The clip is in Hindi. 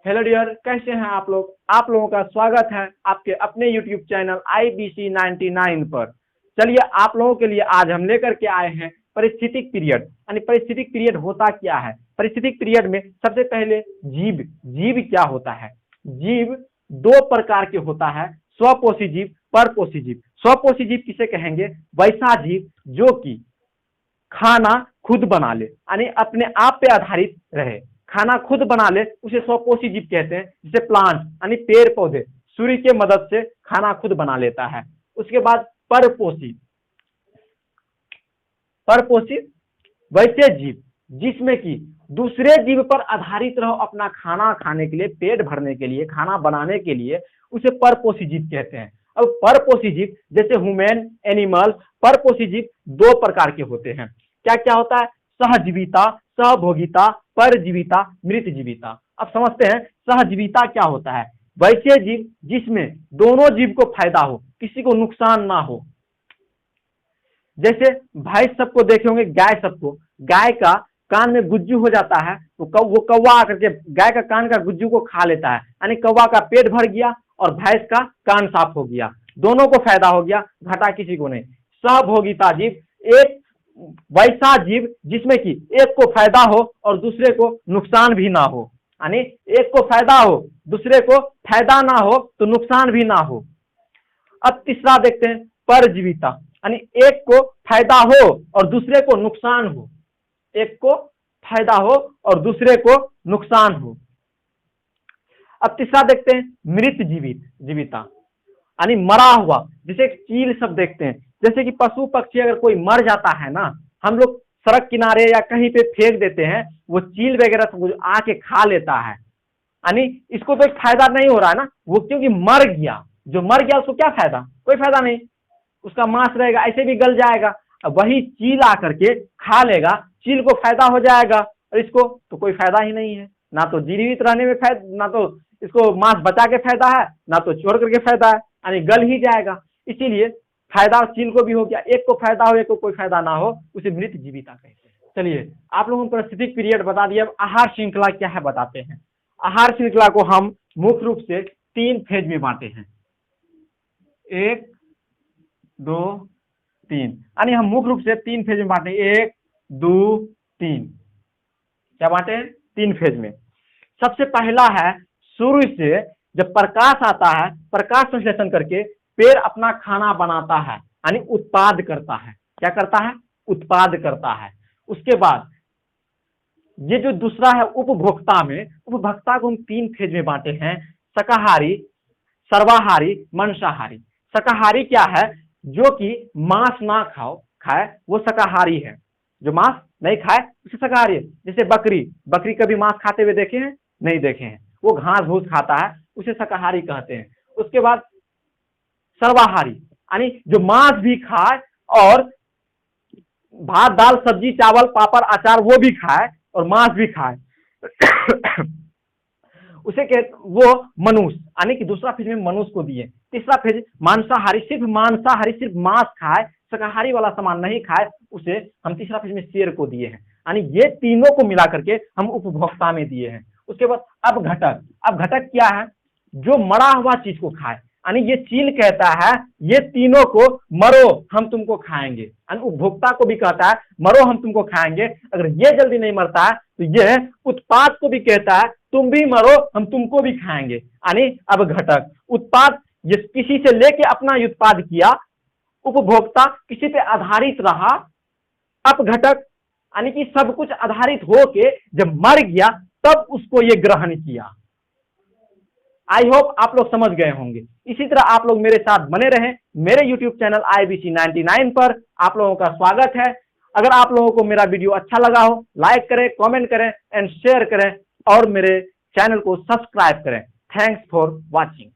हेलो डियर, कैसे हैं आप लोग। आप लोगों का स्वागत है आपके अपने यूट्यूब चैनल IBC 99 पर। चलिए, आप लोगों के लिए आज हम लेकर के आए हैं परिस्थितिक पीरियड। यानी परिस्थितिक पीरियड होता क्या है। परिस्थितिक पीरियड में सबसे पहले जीव जीव क्या होता है। जीव दो प्रकार के होता है, स्वपोषी जीव, परपोषी जीव। स्वपोषी जीव किसे कहेंगे? वैसा जीव जो कि खाना खुद बना ले, यानी अपने आप पे आधारित रहे, खाना खुद बना ले, उसे स्वपोषी जीव कहते हैं। जैसे प्लांट यानी पेड़ पौधे सूर्य के मदद से खाना खुद बना लेता है। उसके बाद परपोषी, परपोषी वैसे जीव जिसमें कि दूसरे जीव पर आधारित रहो अपना खाना खाने के लिए, पेट भरने के लिए, खाना बनाने के लिए, उसे परपोषी जीव कहते हैं। अब परपोषी जीव जैसे ह्यूमन, एनिमल, परपोषी जीव दो प्रकार के होते हैं। क्या क्या होता है? सहजीविता, सहभोगिता, परजीविता, मृतजीविता। अब समझते हैं सहजीविता क्या होता है। वैसे जीव जिसमें दोनों जीव को फायदा हो, किसी को नुकसान ना हो। जैसे भैंस सबको देखे होंगे, गाय सबको, गाय का कान में गुज्जू हो जाता है तो वो कौवा आकर के गाय का कान का गुज्जू को खा लेता है, यानी कौवा का पेट भर गया और भैंस का कान साफ हो गया, दोनों को फायदा हो गया, घाटा किसी को नहीं। सहभोगिता जीव एक वैसा जीव जिसमें कि एक को फायदा हो और दूसरे को नुकसान भी ना हो, यानी एक को फायदा हो दूसरे को फायदा ना हो तो नुकसान भी ना हो। अब तीसरा देखते हैं परजीविता, यानी एक को फायदा हो और दूसरे को नुकसान हो, एक को फायदा हो और दूसरे को नुकसान हो। अब तीसरा देखते हैं मृत जीविता, यानी मरा हुआ। जैसे चील सब देखते हैं, जैसे कि पशु पक्षी अगर कोई मर जाता है ना, हम लोग सड़क किनारे या कहीं पे फेंक देते हैं, वो चील वगैरह सब आके खा लेता है, यानी इसको तो एक फायदा नहीं हो रहा है ना, वो क्योंकि मर गया। जो मर गया उसको क्या फायदा? कोई फायदा नहीं, उसका मांस रहेगा ऐसे भी गल जाएगा। वही चील आकर के खा लेगा, चील को फायदा हो जाएगा और इसको तो कोई फायदा ही नहीं है। ना तो जीवित रहने में फायदा, ना तो इसको मांस बचा के फायदा है, ना तो छोड़ करके फायदा है, यानी गल ही जाएगा। इसीलिए फायदा चील को भी हो गया, एक को फायदा हो एक को कोई फायदा ना हो, उसे मृत जीविता कहते हैं। चलिए, आप लोगों को परिस्थितिक पीरियड बता दिया। अब आहार श्रृंखला क्या है बताते हैं। आहार श्रृंखला को हम मुख्य रूप से 3 फेज में बांटे हैं, 1 2 3, यानी हम मुख्य रूप से 3 फेज में बांटे, 1 2 3। क्या बांटे हैं? 3 फेज में। सबसे पहला है सूर्य से जब प्रकाश आता है, प्रकाश संश्लेषण करके पेड़ अपना खाना बनाता है, यानी उत्पाद करता है। क्या करता है? उत्पाद करता है। उसके बाद ये जो दूसरा है उपभोक्ता में, उपभोक्ता को हम 3 फेज में बांटे हैं, शाकाहारी, सर्वाहारी, मांसाहारी। शाकाहारी क्या है? जो कि मांस ना खाए वो शाकाहारी है। जो मांस नहीं खाए उसे शाकाहारी है। जैसे बकरी कभी मांस खाते हुए देखे हैं? नहीं देखे हैं, वो घास भूस खाता है, उसे शाकाहारी कहते हैं। उसके बाद सर्वाहारी, यानी जो मांस भी खाए और भात दाल सब्जी चावल पापड़ अचार वो भी खाए और मांस भी खाए उसे कहते वो मनुष्य, यानी कि दूसरा फेज में मनुष्य को दिए। तीसरा फेज मांसाहारी, सिर्फ मांस खाए, शाकाहारी वाला सामान नहीं खाए, उसे हम तीसरा फेज में शेर को दिए हैं। यानी ये तीनों को मिला करके हम उपभोक्ता में दिए हैं। उसके बाद अब घटक क्या है? जो मरा हुआ चीज को खाए, यानी ये चील कहता है ये तीनों को मरो हम तुमको खाएंगे, यानी उपभोक्ता को भी कहता है मरो हम तुमको खाएंगे। अगर ये जल्दी नहीं मरता है तो ये उत्पाद को भी कहता है तुम भी मरो हम तुमको भी खाएंगे। यानी अब घटक उत्पाद जिस किसी से लेके अपना उत्पाद किया, उपभोक्ता किसी पे आधारित रहा, अब घटक यानी कि सब कुछ आधारित होके जब मर गया तब उसको ये ग्रहण किया। आई होप आप लोग समझ गए होंगे। इसी तरह आप लोग मेरे साथ बने रहें मेरे YouTube चैनल IBC 99 पर। आप लोगों का स्वागत है। अगर आप लोगों को मेरा वीडियो अच्छा लगा हो, लाइक करें, कमेंट करें एंड शेयर करें और मेरे चैनल को सब्सक्राइब करें। Thanks for watching.